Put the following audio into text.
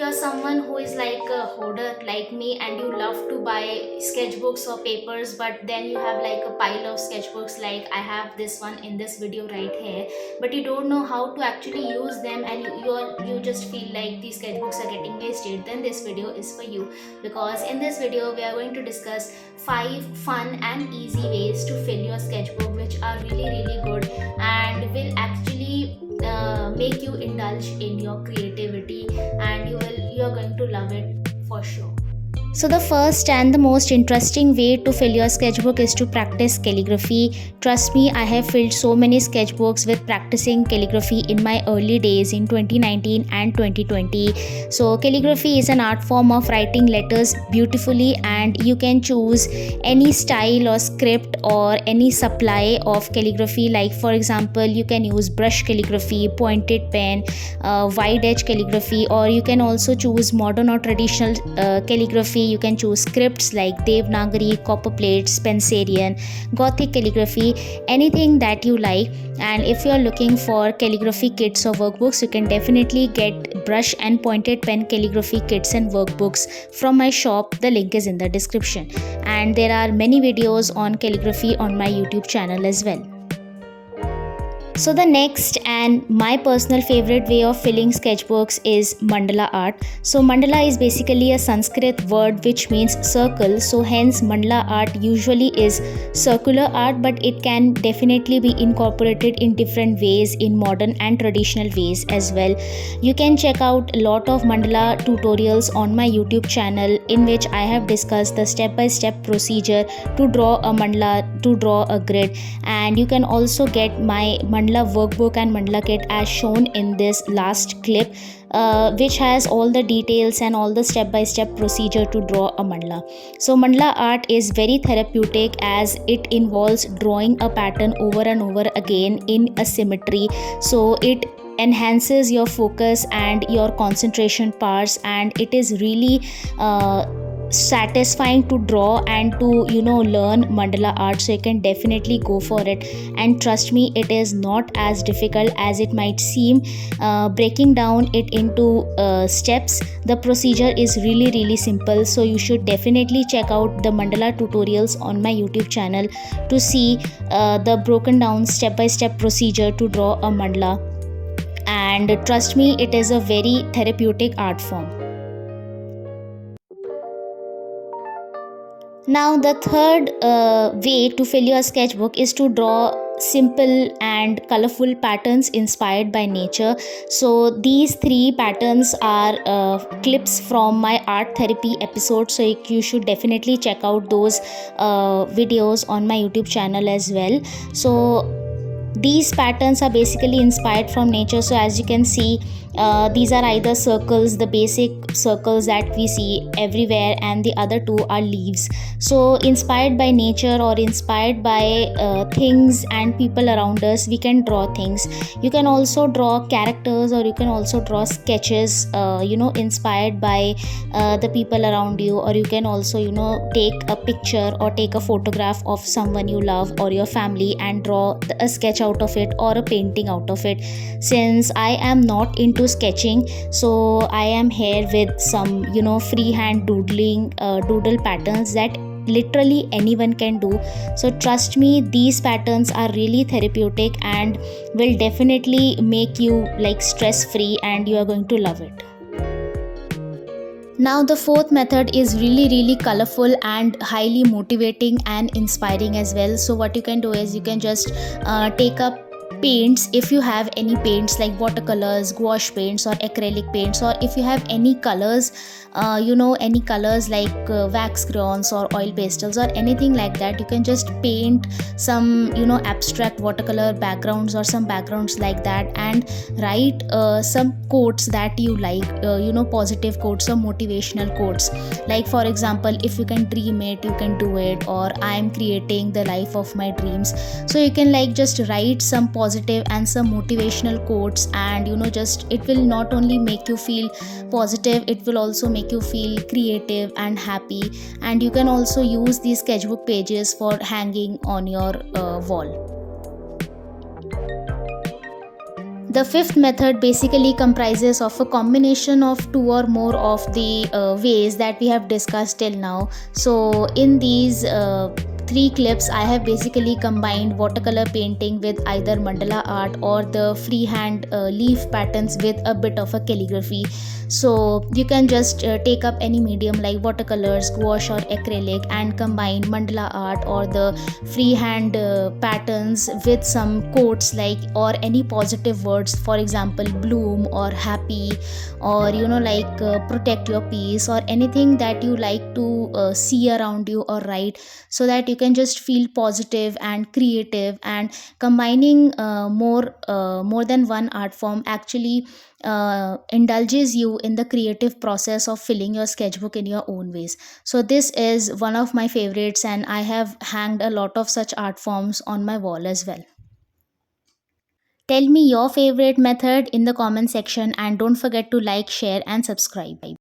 you're someone who is like a hoarder like me and you love to buy sketchbooks or papers, but then you have like a pile of sketchbooks like I have this one in this video right here, but you don't know how to actually use them, and you just feel like these sketchbooks are getting wasted, then this video is for you. Because in this video we are going to discuss 5 fun and easy ways to fill your sketchbook, which are really good and will actually make you indulge in your creativity, and you are going to love it for sure. So the first and the most interesting way to fill your sketchbook is to practice calligraphy. Trust me, I have filled so many sketchbooks with practicing calligraphy in my early days in 2019 and 2020. So calligraphy is an art form of writing letters beautifully, and you can choose any style or script or any supply of calligraphy. Like for example, you can use brush calligraphy, pointed pen, wide edge calligraphy, or you can also choose modern or traditional calligraphy. You can choose scripts like Devanagari, copper plate, Spencerian, Gothic calligraphy, anything that you like. And if you are looking for calligraphy kits or workbooks, you can definitely get brush and pointed pen calligraphy kits and workbooks from my shop. The link is in the description. And there are many videos on calligraphy on my YouTube channel as well. So the next and my personal favorite way of filling sketchbooks is mandala art. So mandala is basically a Sanskrit word which means circle. So hence mandala art usually is circular art, but it can definitely be incorporated in different ways, in modern and traditional ways as well. You can check out a lot of mandala tutorials on my YouTube channel, in which I have discussed the step-by-step procedure to draw a mandala, to draw a grid. And you can also get my mandala workbook and mandala kit as shown in this last clip, which has all the details and all the step-by-step procedure to draw a mandala. So mandala art is very therapeutic as it involves drawing a pattern over and over again in a symmetry. So it enhances your focus and your concentration powers, and it is really satisfying to draw and to learn mandala art. So you can definitely go for it, and trust me, it is not as difficult as it might seem. Breaking down it into steps, the procedure is really simple. So you should definitely check out the mandala tutorials on my YouTube channel to see the broken down step-by-step procedure to draw a mandala. And trust me, it is a very therapeutic art form. Now the third way to fill your sketchbook is to draw simple and colorful patterns inspired by nature. So these 3 patterns are clips from my art therapy episode, so you should definitely check out those videos on my YouTube channel as well. So these patterns are basically inspired from nature. So as you can see, these are either circles, the basic circles that we see everywhere, and the other 2 are leaves. So inspired by nature or inspired by things and people around us, we can draw things. You can also draw characters, or you can also draw sketches inspired by the people around you, or you can also take a picture or take a photograph of someone you love or your family and draw a sketch out of it or a painting out of it. Since I am not into sketching, so I am here with some freehand doodle patterns that literally anyone can do. So trust me, these patterns are really therapeutic and will definitely make you like stress free, and you are going to love it. Now the fourth method is really colorful and highly motivating and inspiring as well. So what you can do is you can just take up paints, if you have any paints like watercolors, gouache paints, or acrylic paints, or if you have any colors, any colors like wax crayons or oil pastels or anything like that, you can just paint some abstract watercolor backgrounds or some backgrounds like that, and write some quotes that you like, positive quotes or motivational quotes. Like for example, if you can dream it, you can do it, or I am creating the life of my dreams. So you can like just write some positive and some motivational quotes, and just it will not only make you feel positive, it will also make you feel creative and happy. And you can also use these sketchbook pages for hanging on your wall. The fifth method basically comprises of a combination of two or more of the ways that we have discussed till now. So in these three clips, I have basically combined watercolor painting with either mandala art or the freehand leaf patterns with a bit of a calligraphy. So you can just take up any medium like watercolors, gouache or acrylic, and combine mandala art or the freehand patterns with some quotes like or any positive words, for example bloom or happy, or like protect your peace, or anything that you like to see around you or write, so that you can just feel positive and creative. And combining more than one art form actually indulges you in the creative process of filling your sketchbook in your own ways. So this is one of my favorites, and I have hanged a lot of such art forms on my wall as well. Tell me your favorite method in the comment section, and don't forget to like, share and subscribe.